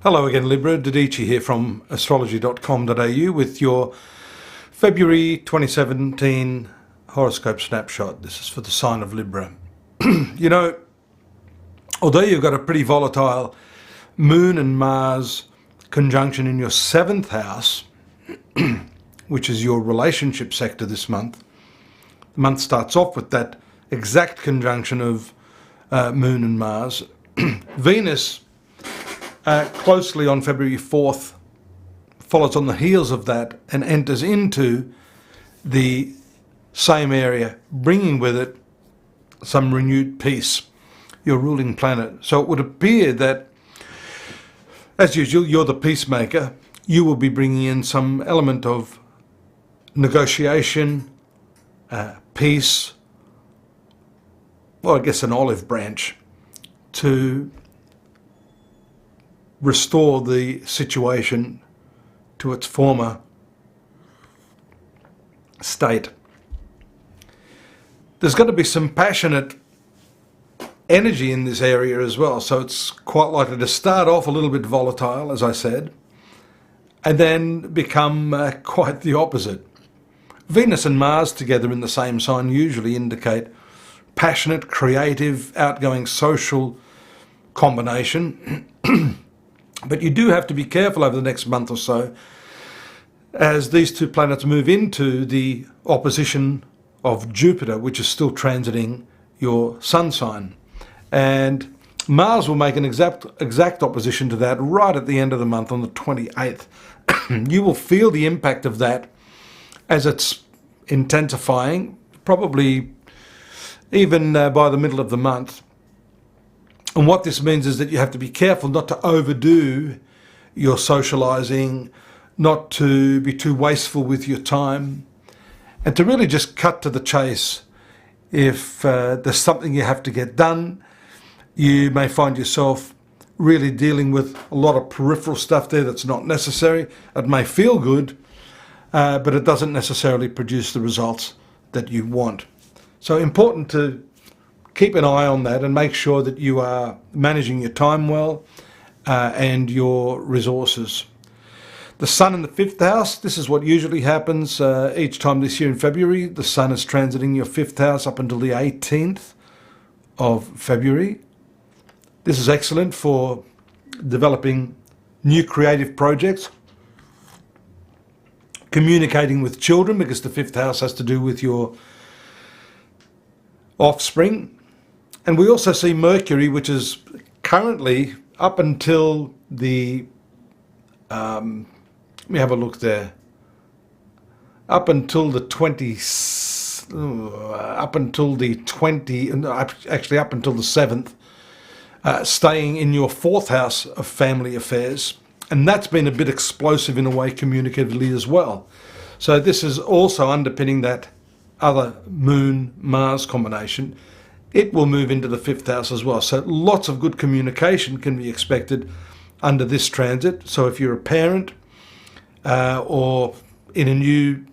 Hello again, Libra. Didici here from astrology.com.au with your February 2017 horoscope snapshot. This is for the sign of Libra. You know, although you've got a pretty volatile Moon and Mars conjunction in your seventh house, which is your relationship sector this month, the month starts off with that exact conjunction of Moon and Mars. Venus closely on February 4th follows on the heels of that and enters into the same area, bringing with it some renewed peace, your ruling planet. So it would appear that, as usual, you're the peacemaker. You will be bringing in some element of negotiation, peace, well, I guess an olive branch, to restore the situation to its former state. There's going to be some passionate energy in this area as well, so it's quite likely to start off a little bit volatile, as I said, and then become quite the opposite. Venus and Mars together in the same sign usually indicate passionate, creative, outgoing, social combination. But you do have to be careful over the next month or so as these two planets move into the opposition of Jupiter, which is still transiting your sun sign. And Mars will make an exact opposition to that right at the end of the month on the 28th. You will feel the impact of that as it's intensifying, probably even by the middle of the month. And what this means is that you have to be careful not to overdo your socializing, not to be too wasteful with your time, and to really just cut to the chase. If there's something you have to get done, you may find yourself really dealing with a lot of peripheral stuff there that's not necessary. It may feel good, but it doesn't necessarily produce the results that you want. So important to keep an eye on that and make sure that you are managing your time well and your resources. The Sun in the fifth house, this is what usually happens each time this year in February. The Sun is transiting your fifth house up until the 18th of February. This is excellent for developing new creative projects, communicating with children, because the fifth house has to do with your offspring. And we also see Mercury, which is currently up until the, let me have a look there, up until the 7th, staying in your fourth house of family affairs. And that's been a bit explosive in a way communicatively as well. So this is also underpinning that other Moon-Mars combination. It will move into the fifth house as well. So lots of good communication can be expected under this transit. So if you're a parent or in a new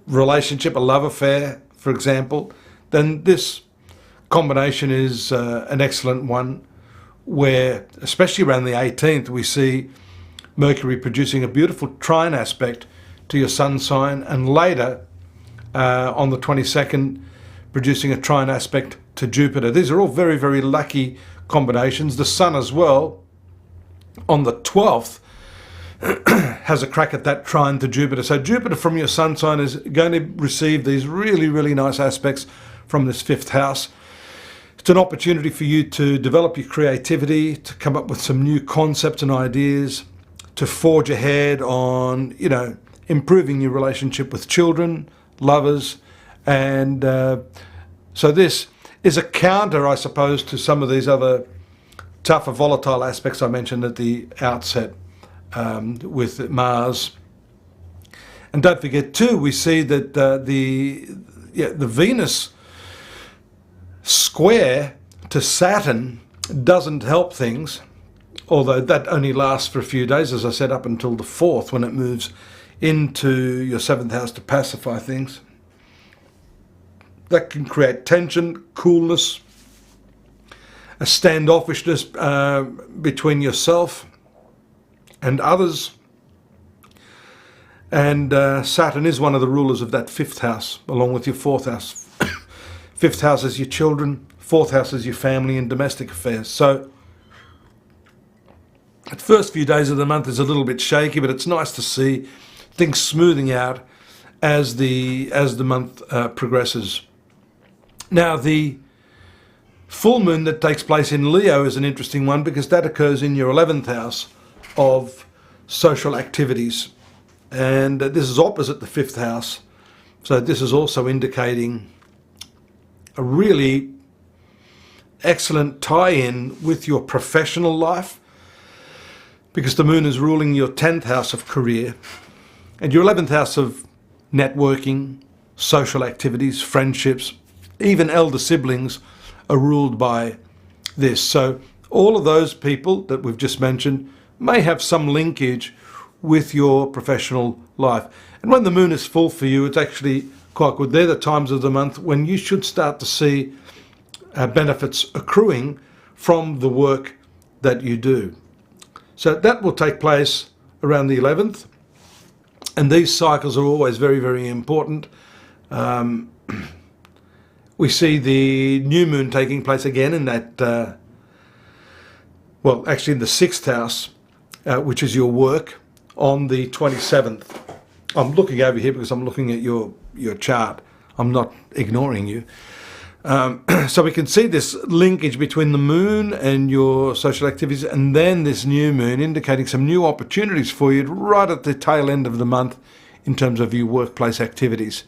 relationship, a love affair, for example, then this combination is an excellent one where, especially around the 18th, we see Mercury producing a beautiful trine aspect to your sun sign, and later on the 22nd, producing a trine aspect to Jupiter. These are all very, very lucky combinations. The Sun as well, on the 12th, has a crack at that trine to Jupiter. So Jupiter from your sun sign is going to receive these really, really nice aspects from this fifth house. It's an opportunity for you to develop your creativity, to come up with some new concepts and ideas, to forge ahead on, improving your relationship with children, lovers, and so this is a counter, I suppose, to some of these other tougher, volatile aspects I mentioned at the outset with Mars. And don't forget too, we see that the Venus square to Saturn doesn't help things, although that only lasts for a few days, as I said, up until the 4th, when it moves into your seventh house to pacify things. That can create tension, coolness, a standoffishness between yourself and others. And Saturn is one of the rulers of that fifth house, along with your fourth house. Fifth house is your children, fourth house is your family and domestic affairs. So the first few days of the month is a little bit shaky, but it's nice to see things smoothing out as the month progresses. Now, the full moon that takes place in Leo is an interesting one because that occurs in your 11th house of social activities. And this is opposite the fifth house. So this is also indicating a really excellent tie-in with your professional life, because the moon is ruling your 10th house of career and your 11th house of networking, social activities, friendships, even elder siblings are ruled by this. So all of those people that we've just mentioned may have some linkage with your professional life. And when the moon is full for you, it's actually quite good. They're the times of the month when you should start to see benefits accruing from the work that you do. So that will take place around the 11th. And these cycles are always very, very important. We see the new moon taking place again in that, actually in the 6th house, which is your work, on the 27th. I'm looking over here because I'm looking at your chart. I'm not ignoring you. So we can see this linkage between the moon and your social activities, and then this new moon indicating some new opportunities for you right at the tail end of the month in terms of your workplace activities.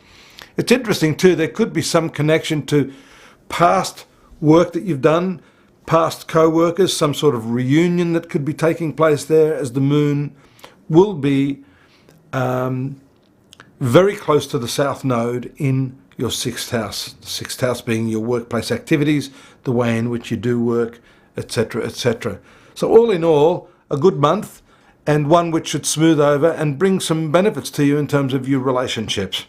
It's interesting too, there could be some connection to past work that you've done, past co-workers, some sort of reunion that could be taking place there, as the moon will be very close to the south node in your 6th house. The 6th house being your workplace activities, the way in which you do work, etc., etc. So all in all, a good month, and one which should smooth over and bring some benefits to you in terms of your relationships.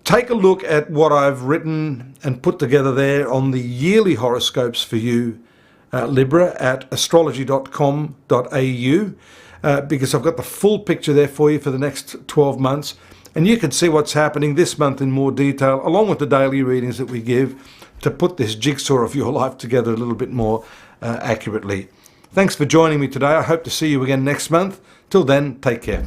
Take a look at what I've written and put together there on the yearly horoscopes for you, Libra, at astrology.com.au. Because I've got the full picture there for you for the next 12 months. And you can see what's happening this month in more detail, along with the daily readings that we give, to put this jigsaw of your life together a little bit more accurately. Thanks for joining me today. I hope to see you again next month. Till then, take care.